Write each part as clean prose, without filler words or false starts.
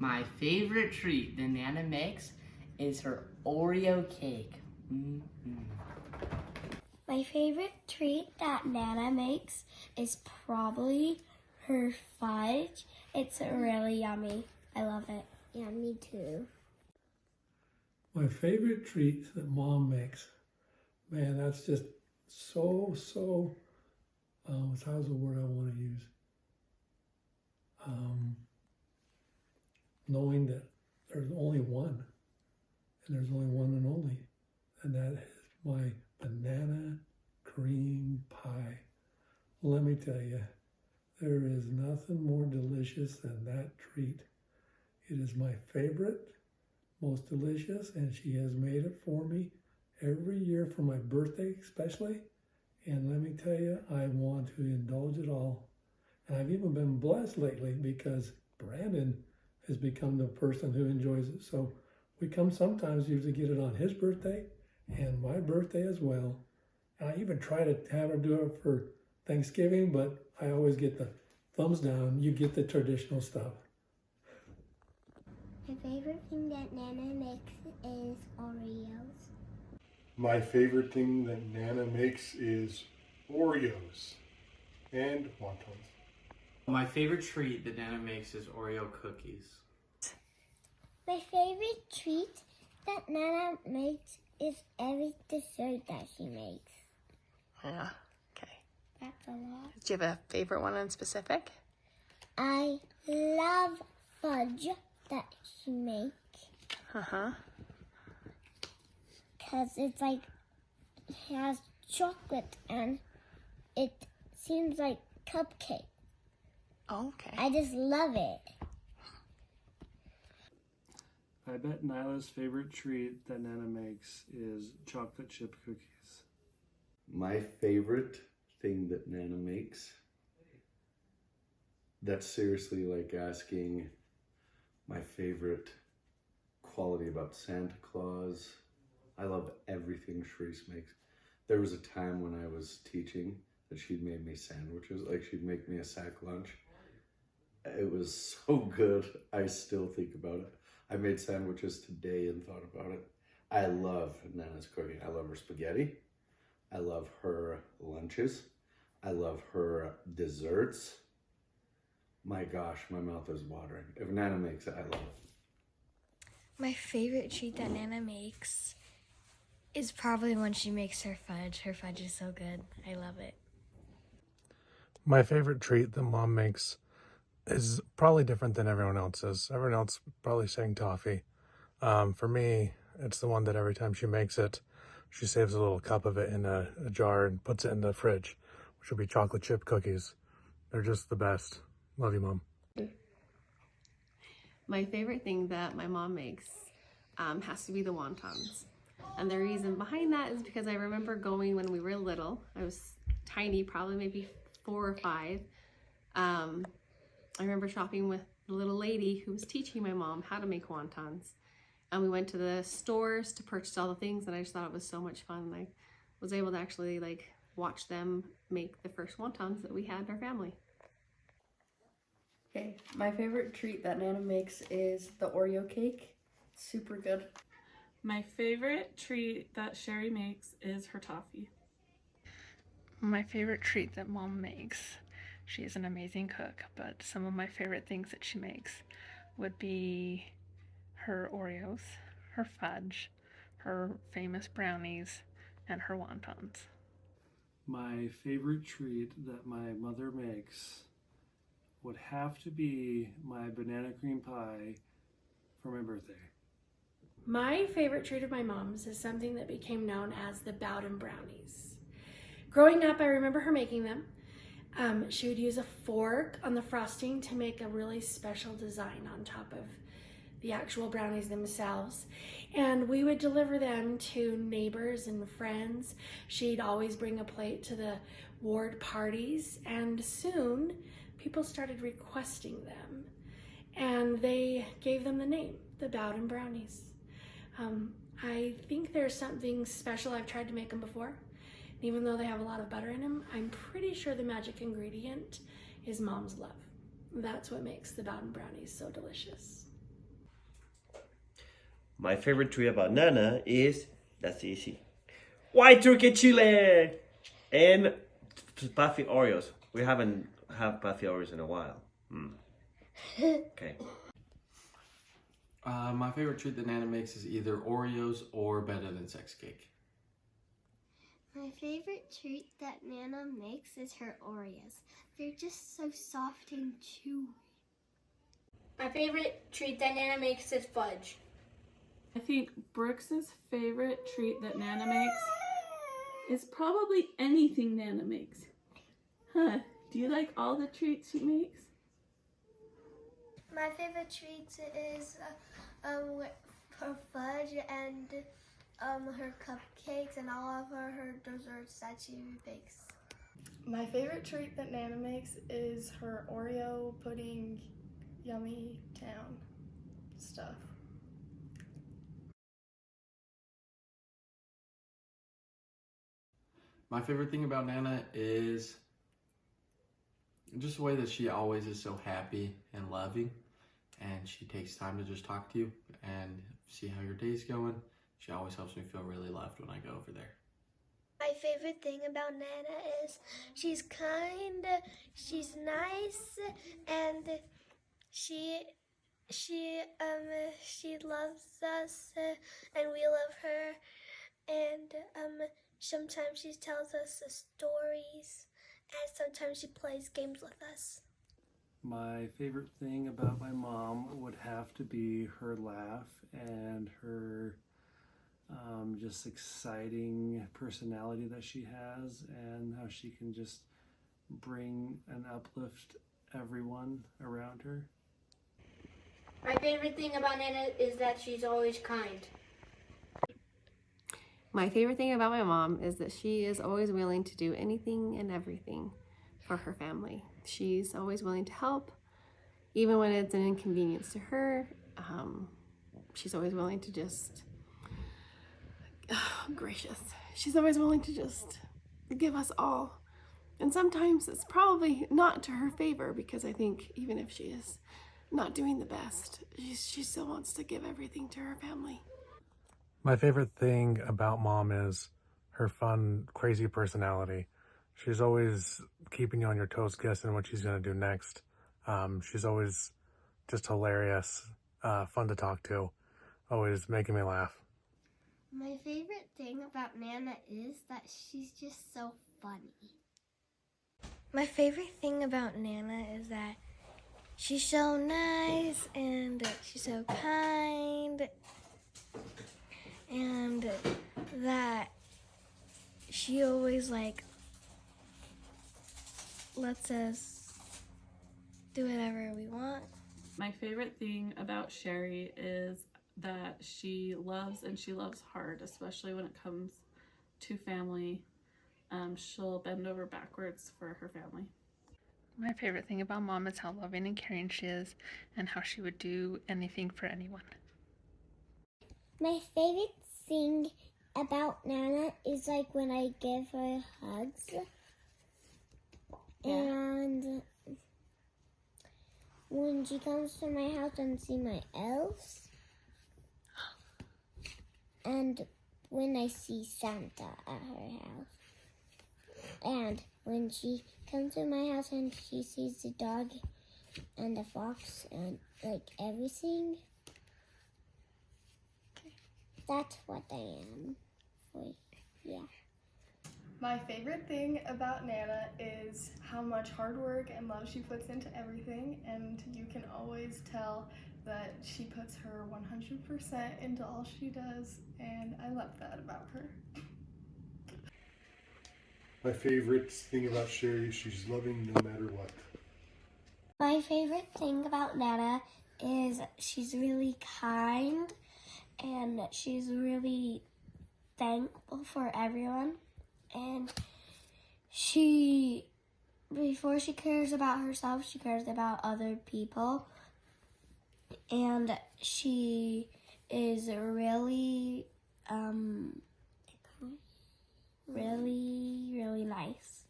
My favorite treat that Nana makes is her Oreo cake. My favorite treat that Nana makes is probably her fudge. It's really yummy. I love it. Yeah, me too. My favorite treat that Mom makes, man, that's just so, how's the word I want to use? Knowing that there's only one, and there's only one and only, and that is my banana cream pie. Let me tell you, there is nothing more delicious than that treat. It is my favorite, most delicious, and she has made it for me every year for my birthday especially. And let me tell you, I want to indulge it all. And I've even been blessed lately because Brandon has become the person who enjoys it. So we come sometimes usually get it on his birthday and my birthday as well. And I even try to have her do it for Thanksgiving, but I always get the thumbs down. You get the traditional stuff. My favorite thing that Nana makes is Oreos. My favorite thing that Nana makes is Oreos and wontons. My favorite treat that Nana makes is Oreo cookies. My favorite treat that Nana makes is every dessert that she makes. Yeah, okay. That's a lot. Do you have a favorite one in specific? I love fudge that she makes. Uh-huh. Because it's like, it has chocolate and it seems like cupcake. Okay. I just love it. I bet Nyla's favorite treat that Nana makes is chocolate chip cookies. My favorite thing that Nana makes, that's seriously like asking my favorite quality about Santa Claus. I love everything Sharice makes. There was a time when I was teaching that she'd made me sandwiches, like she'd make me a sack lunch. It was so good, I still think about it. I made sandwiches today and thought about it. I love Nana's cooking. I love her spaghetti. I love her lunches. I love her desserts. My gosh, my mouth is watering. If Nana makes it, I love it. My favorite treat that Nana makes is probably when she makes her fudge. Her fudge is so good. I love it. My favorite treat that Mom makes is probably different than everyone else's. Everyone else probably saying toffee. For me, it's the one that every time she makes it, she saves a little cup of it in a jar and puts it in the fridge, which would be chocolate chip cookies. They're just the best. Love you, Mom. My favorite thing that my mom makes has to be the wontons. And the reason behind that is because I remember going when we were little. I was tiny, probably maybe 4 or 5. I remember shopping with the little lady who was teaching my mom how to make wontons. And we went to the stores to purchase all the things, and I just thought it was so much fun. I was able to actually watch them make the first wontons that we had in our family. Okay, my favorite treat that Nana makes is the Oreo cake. Super good. My favorite treat that Sherry makes is her toffee. My favorite treat that Mom makes, she is an amazing cook, but some of my favorite things that she makes would be her Oreos, her fudge, her famous brownies, and her wontons. My favorite treat that my mother makes would have to be my banana cream pie for my birthday. My favorite treat of my mom's is something that became known as the Bowden brownies. Growing up, I remember her making them. She would use a fork on the frosting to make a really special design on top of the actual brownies themselves. And we would deliver them to neighbors and friends. She'd always bring a plate to the ward parties, and soon people started requesting them. And they gave them the name, the Bowden brownies. I think there's something special. I've tried to make them before. Even though they have a lot of butter in them, I'm pretty sure the magic ingredient is Mom's love. That's what makes the Bowden brownies so delicious. My favorite treat about Nana is, that's easy, white turkey chile and puffy Oreos. We haven't had puffy Oreos in a while. Okay. My favorite treat that Nana makes is either Oreos or Better Than Sex Cake. My favorite treat that Nana makes is her Oreos. They're just so soft and chewy. My favorite treat that Nana makes is fudge. I think Brooks's favorite treat that Nana makes is probably anything Nana makes. Huh, do you like all the treats she makes? My favorite treat is her fudge and her cupcakes and all of her desserts that she bakes. My favorite treat that Nana makes is her Oreo pudding yummy town stuff. My favorite thing about Nana is just the way that she always is so happy and loving, and she takes time to just talk to you and see how your day's going. She always helps me feel really loved when I go over there. My favorite thing about Nana is she's kind, she's nice, and she loves us, and we love her, and sometimes she tells us stories, and sometimes she plays games with us. My favorite thing about my mom would have to be her laugh and her just exciting personality that she has, and how she can just bring and uplift everyone around her. My favorite thing about Nana is that she's always kind. My favorite thing about my mom is that she is always willing to do anything and everything for her family. She's always willing to help, even when it's an inconvenience to her. She's always willing to just, gracious. She's always willing to just give us all. And sometimes it's probably not to her favor, because I think even if she is not doing the best, she still wants to give everything to her family. My favorite thing about Mom is her fun, crazy personality. She's always keeping you on your toes, guessing what she's going to do next. She's always just hilarious, fun to talk to, always making me laugh. My favorite thing about Nana is that she's just so funny. My favorite thing about Nana is that she's so nice and she's so kind, and that she always lets us do whatever we want. My favorite thing about Sherry is that she loves, and she loves hard, especially when it comes to family. She'll bend over backwards for her family. My favorite thing about Mom is how loving and caring she is, and how she would do anything for anyone. My favorite thing about Nana is when I give her hugs. Yeah. And when she comes to my house and see my elves. And when I see Santa at her house. And when she comes to my house and she sees the dog and the fox and everything. That's what I am. Yeah. My favorite thing about Nana is how much hard work and love she puts into everything, and you can always tell that she puts her 100% into all she does, and I love that about her. My favorite thing about Sherry is she's loving no matter what. My favorite thing about Nana is she's really kind and she's really thankful for everyone. And before she cares about herself, she cares about other people. And she is really, really nice.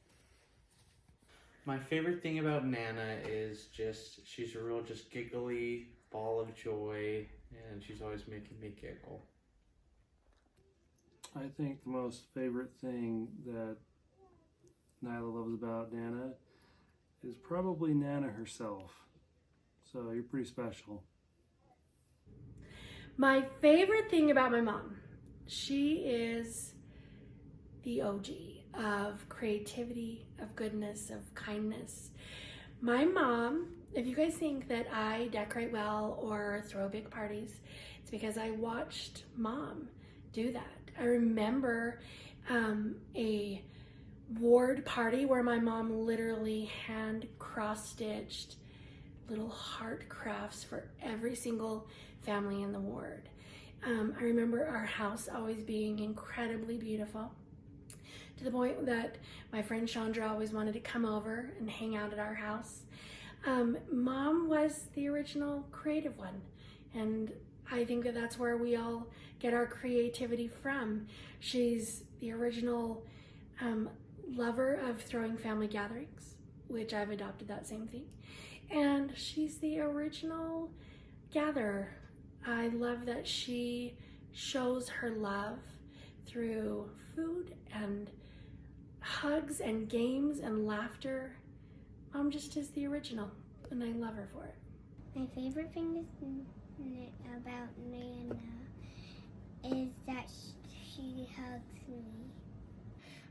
My favorite thing about Nana is just, she's a real just giggly ball of joy, and she's always making me giggle. I think the most favorite thing that Nyla loves about Nana is probably Nana herself. So you're pretty special. My favorite thing about my mom, she is the OG of creativity, of goodness, of kindness. My mom, if you guys think that I decorate well or throw big parties, it's because I watched Mom do that. I remember a ward party where my mom literally hand cross-stitched little heart crafts for every single family in the ward. I remember our house always being incredibly beautiful, to the point that my friend Chandra always wanted to come over and hang out at our house. Mom was the original creative one, and I think that that's where we all get our creativity from. She's the original lover of throwing family gatherings, which I've adopted that same thing. And she's the original gatherer. I love that she shows her love through food and hugs and games and laughter. Mom just is the original, and I love her for it. My favorite thing about Nana is that she hugs me.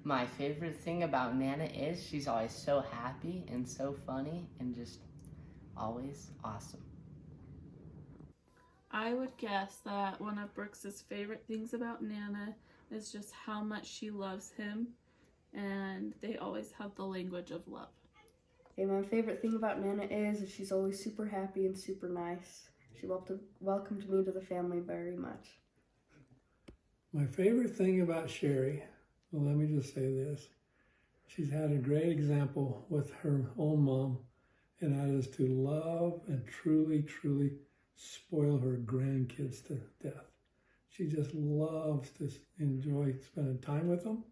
My favorite thing about Nana is she's always so happy and so funny and just always awesome. I would guess that one of Brooks's favorite things about Nana is just how much she loves him, and they always have the language of love. Okay, my favorite thing about Nana is she's always super happy and super nice. She welcomed me to the family very much. My favorite thing about Sherry, well, let me just say this. She's had a great example with her own mom, and that is to love and truly, truly spoil her grandkids to death. She just loves to enjoy spending time with them,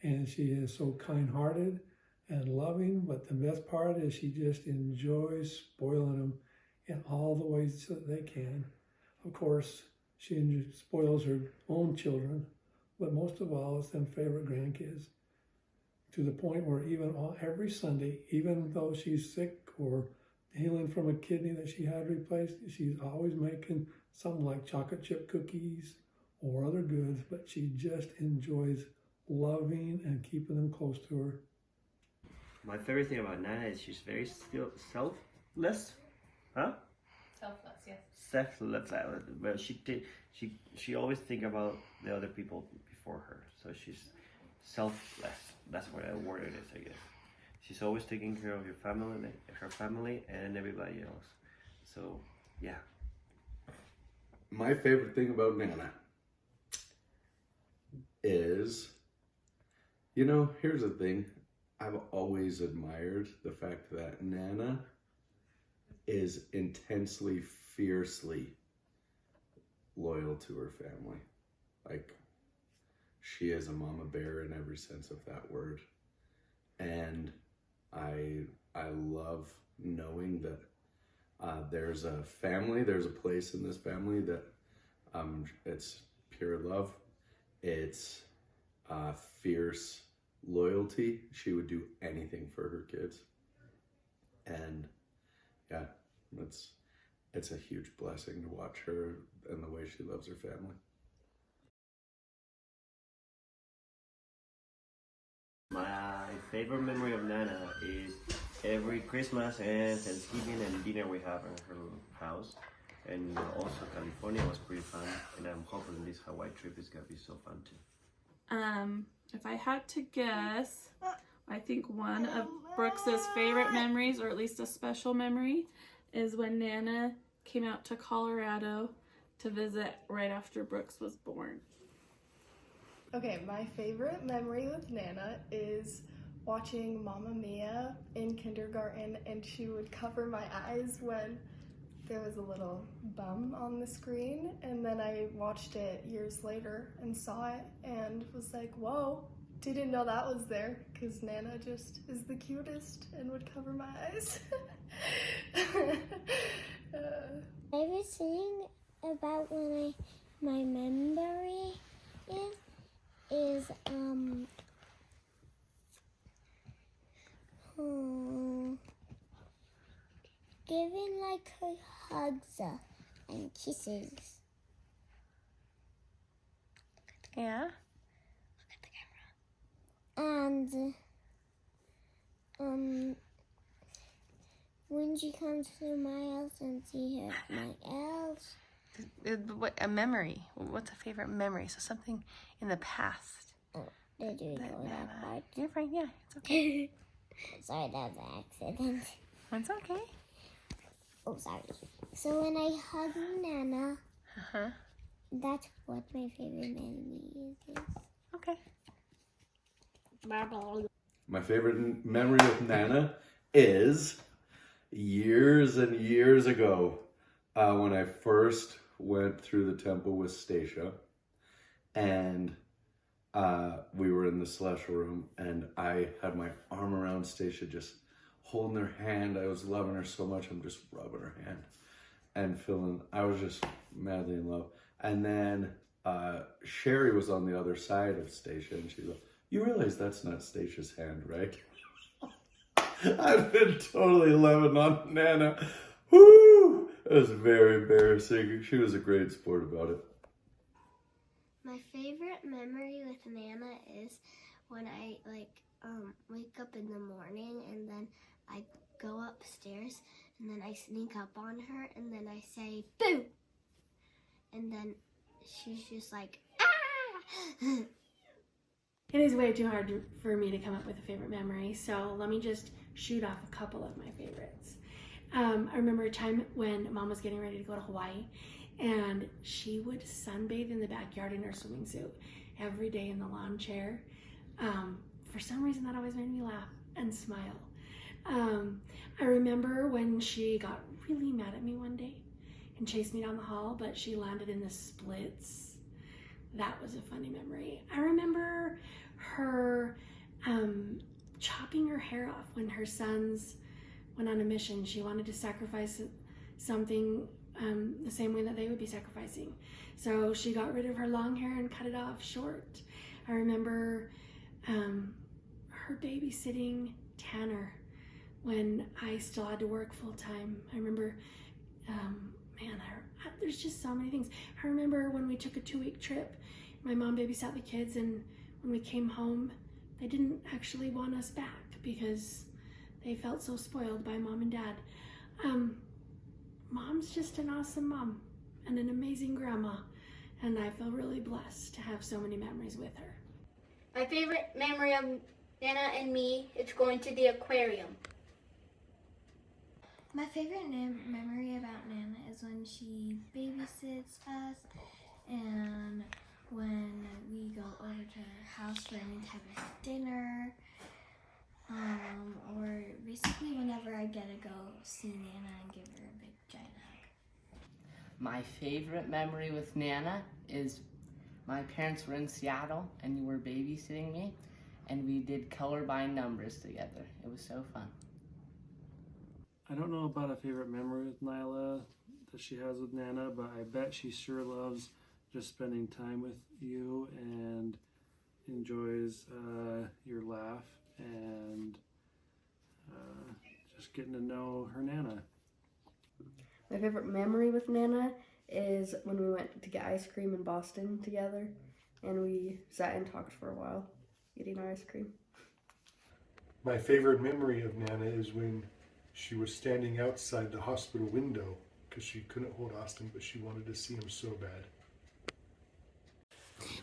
and she is so kind-hearted and loving, but the best part is she just enjoys spoiling them in all the ways that they can. Of course, she spoils her own children, but most of all, it's them favorite grandkids, to the point where even every Sunday, even though she's sick or healing from a kidney that she had replaced, she's always making something like chocolate chip cookies or other goods, but she just enjoys loving and keeping them close to her. My favorite thing about Nana is she's very selfless. Huh? Selfless, yes. Selfless. Well, she always think about the other people before her. So she's selfless. That's what the word it is, I guess. She's always taking care of her family, and everybody else. So, yeah. My favorite thing about Nana is, you know, here's the thing. I've always admired the fact that Nana is intensely, fiercely loyal to her family. Like, she is a mama bear in every sense of that word. And I love knowing that there's a family, there's a place in this family that it's pure love. It's fierce loyalty. She would do anything for her kids. And yeah, it's a huge blessing to watch her and the way she loves her family. My favorite memory of Nana is every Christmas and Thanksgiving and dinner we have in her house. And also California was pretty fun, and I'm hoping this Hawaii trip is gonna be so fun too. If I had to guess, I think one of Brooks's favorite memories, or at least a special memory, is when Nana came out to Colorado to visit right after Brooks was born. Okay, my favorite memory with Nana is watching Mamma Mia in kindergarten, and she would cover my eyes when there was a little bum on the screen, and then I watched it years later and saw it and was like, whoa, didn't know that was there because Nana just is the cutest and would cover my eyes. Favorite thing about my memory is giving like her hugs and kisses. Yeah. And when she comes to my house and see her my elves. What a memory? What's a favorite memory? So something in the past. Oh, did you go that part? You're fine. Yeah, it's okay. Sorry, that was an accident. It's okay. Oh, sorry. So when I hug Nana, that's what my favorite memory is. Okay. My favorite memory of Nana is years and years ago when I first went through the temple with Stacia, and we were in the celestial room, and I had my arm around Stacia, just holding her hand. I was loving her so much. I'm just rubbing her hand and I was just madly in love. And then Sherry was on the other side of Stacia, and she's like, "You realize that's not Stacia's hand, right?" I've been totally loving on Nana. Woo! It was very embarrassing. She was a great sport about it. My favorite memory with Nana is when I wake up in the morning and then I go upstairs and then I sneak up on her and then I say boo, and then she's just like ah. It is way too hard for me to come up with a favorite memory, so let me just shoot off a couple of my favorites. I remember a time when Mom was getting ready to go to Hawaii, and she would sunbathe in the backyard in her swimming suit every day in the lawn chair. For some reason, that always made me laugh and smile. I remember when she got really mad at me one day and chased me down the hall, but she landed in the splits. That was a funny memory. I remember her chopping her hair off when her sons went on a mission. She wanted to sacrifice something the same way that they would be sacrificing. So she got rid of her long hair and cut it off short. I remember her babysitting Tanner when I still had to work full time. I remember, there's just so many things. I remember when we took a 2-week trip, my mom babysat the kids, and when we came home, they didn't actually want us back because they felt so spoiled by Mom and Dad. Mom's just an awesome mom and an amazing grandma, and I feel really blessed to have so many memories with her. My favorite memory of Nana and me is going to the aquarium. My favorite memory about Nana is when she babysits us and when we go over to her house for any type of dinner, or basically whenever I get to go see Nana and give her a big giant hug. My favorite memory with Nana is my parents were in Seattle and you were babysitting me, and we did color by numbers together. It was so fun. I don't know about a favorite memory with Nyla that she has with Nana, but I bet she sure loves just spending time with you and enjoys your laugh and just getting to know her Nana. My favorite memory with Nana is when we went to get ice cream in Boston together, and we sat and talked for a while eating our ice cream. My favorite memory of Nana is when she was standing outside the hospital window because she couldn't hold Austin, but she wanted to see him so bad.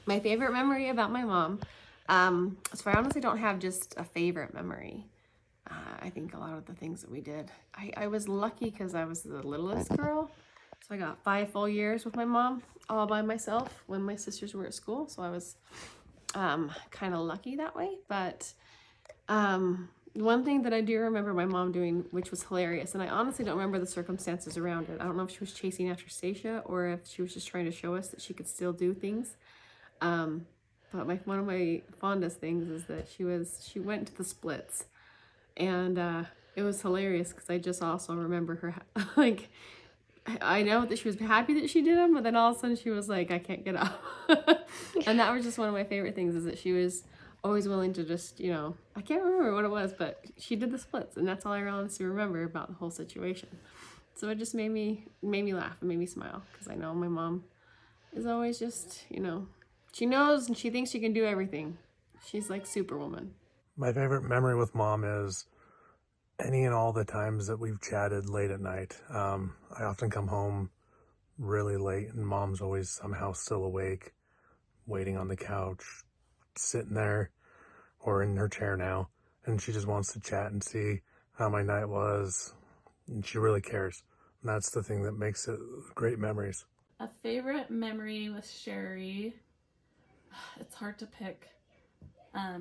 My favorite memory about my mom, so I honestly don't have just a favorite memory. I think a lot of the things that we did. I was lucky because I was the littlest girl, so I got 5 full years with my mom all by myself when my sisters were at school, so I was kind of lucky that way. But one thing that I do remember my mom doing, which was hilarious, and I honestly don't remember the circumstances around it. I don't know if she was chasing after Stacia or if she was just trying to show us that she could still do things. But one of my fondest things is that she went to the splits, and it was hilarious because I just also remember her like, I know that she was happy that she did them, but then all of a sudden she was like, I can't get up. And that was just one of my favorite things, is that she was always willing to just, you know, I can't remember what it was, but she did the splits, and that's all I honestly remember about the whole situation. So it just made me laugh and made me smile, because I know my mom is always just, you know, she knows and she thinks she can do everything. She's like Superwoman. My favorite memory with Mom is any and all the times that we've chatted late at night. I often come home really late, and Mom's always somehow still awake, waiting on the couch, sitting there, or in her chair now, and she just wants to chat and see how my night was, and she really cares. And that's the thing that makes it great memories. A favorite memory with Sherry, it's hard to pick.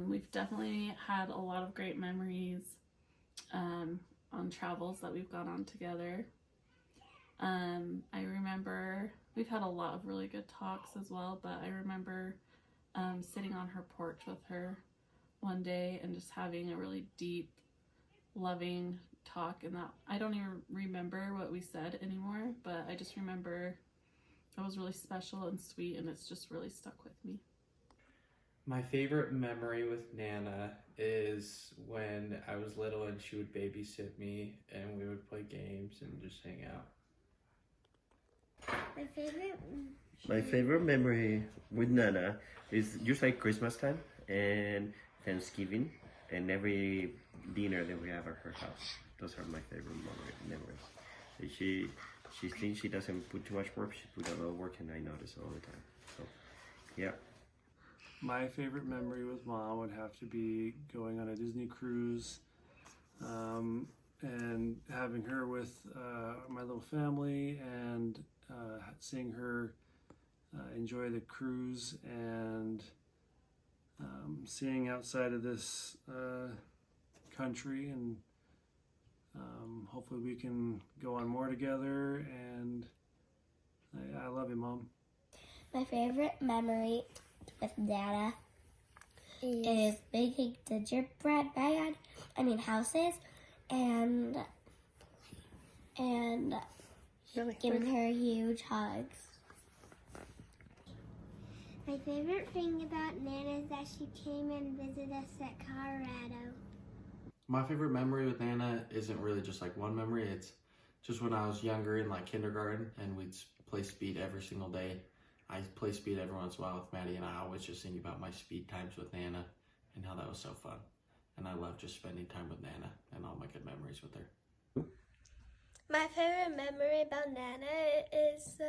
We've definitely had a lot of great memories on travels that we've gone on together. I remember we've had a lot of really good talks as well, but I remember sitting on her porch with her one day and just having a really deep, loving talk, and that I don't even remember what we said anymore, but I just remember it was really special and sweet, and it's just really stuck with me. My favorite memory with Nana is when I was little and she would babysit me and we would play games and just hang out. My favorite memory with Nana is usually Christmas time and Thanksgiving and every dinner that we have at her house. Those are my favorite memories. She thinks she doesn't put too much work, she puts a lot of work, and I notice all the time. So, yeah. My favorite memory with Mom would have to be going on a Disney cruise and having her with my little family and seeing her enjoy the cruise and seeing outside of this country, and hopefully we can go on more together, and I love you, Mom. My favorite memory with Nana is making gingerbread houses and giving her huge hugs. My favorite thing about Nana is that she came and visited us at Colorado. My favorite memory with Nana isn't really just like one memory, it's just when I was younger in like kindergarten and we'd play speed every single day. I play speed every once in a while with Maddie, and I always just think about my speed times with Nana and how that was so fun. And I love just spending time with Nana and all my good memories with her. My favorite memory about Nana is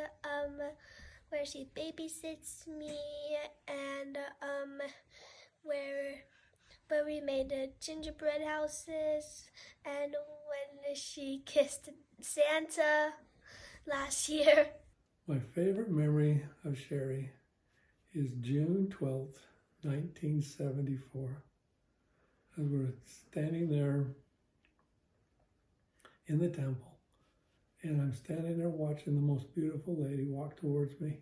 where she babysits me and where we made the gingerbread houses and when she kissed Santa last year. My favorite memory of Sherry is June 12th, 1974. As we're standing there in the temple, and I'm standing there watching the most beautiful lady walk towards me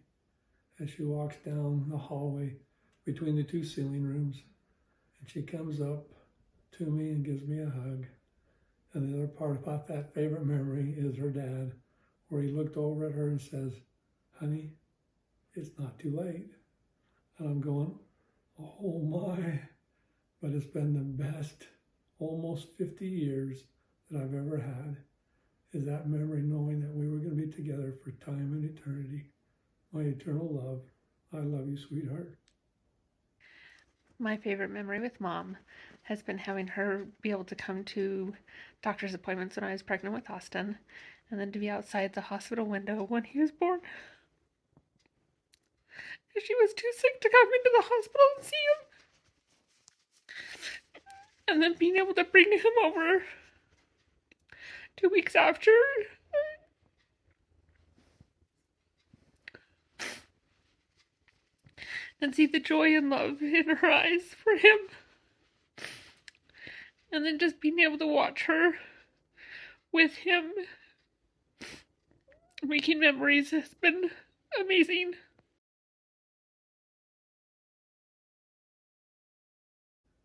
as she walks down the hallway between the two ceiling rooms, and she comes up to me and gives me a hug. And the other part about that favorite memory is her dad, where he looked over at her and says, "Honey, it's not too late." And I'm going, oh my, but it's been the best almost 50 years that I've ever had, is that memory, knowing that we were going to be together for time and eternity. My eternal love. I love you, sweetheart. My favorite memory with Mom has been having her be able to come to doctor's appointments when I was pregnant with Austin, and then to be outside the hospital window when he was born. She was too sick to come into the hospital and see him. And then being able to bring him over 2 weeks after. And see the joy and love in her eyes for him. And then just being able to watch her with him making memories has been amazing.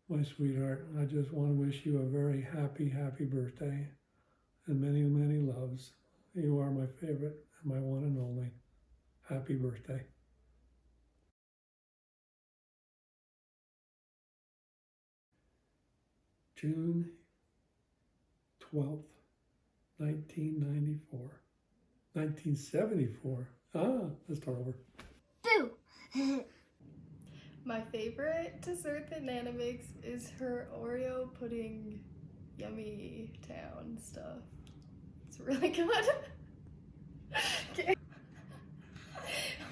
my sweetheart, I just want to wish you a very happy, happy birthday and many, many loves. You are my favorite and my one and only. Happy birthday. June 12th, 1994. 1974. Let's start over. Boo! My favorite dessert that Nana makes is her Oreo pudding yummy town stuff. It's really good. Okay.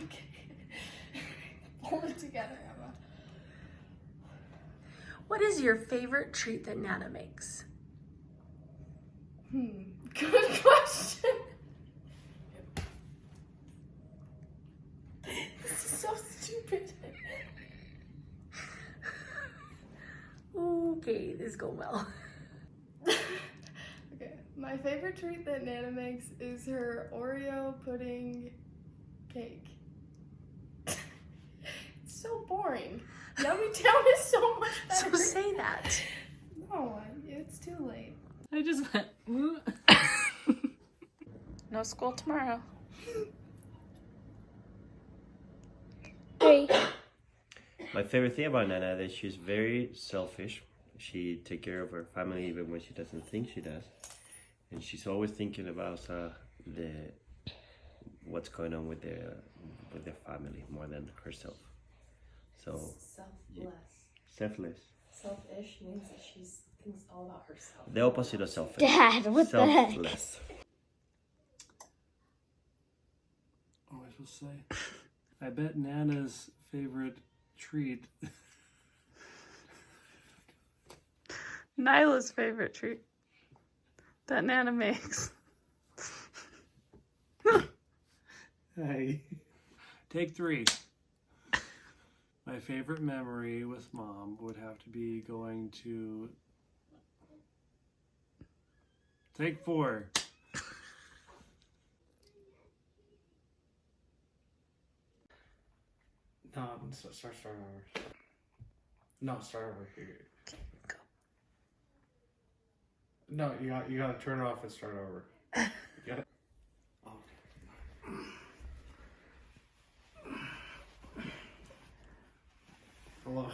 Okay. Hold it together, Emma. What is your favorite treat that Nana makes? Good question. This is so stupid. Okay, this go well. Okay, my favorite treat that Nana makes is her Oreo pudding cake. It's so boring. Yummy Town is so much better. So say that. No, it's too late. I just went, No school tomorrow. 3. My favorite thing about Nana is that she's very selfish. She takes care of her family even when she doesn't think she does. And she's always thinking about what's going on with their family more than herself. So Selfless. Selfless. Selfish means that she thinks all about herself. The opposite of selfish. Dad, what the heck? Selfless. What am I supposed to say? I bet Nana's favorite treat. Nyla's favorite treat that Nana makes. Hey. Take 3. My favorite memory with Mom would have to be going to... Take 4. No, start over. No, start over here. Okay, go. No, you gotta turn it off and start over. You gotta... Hello.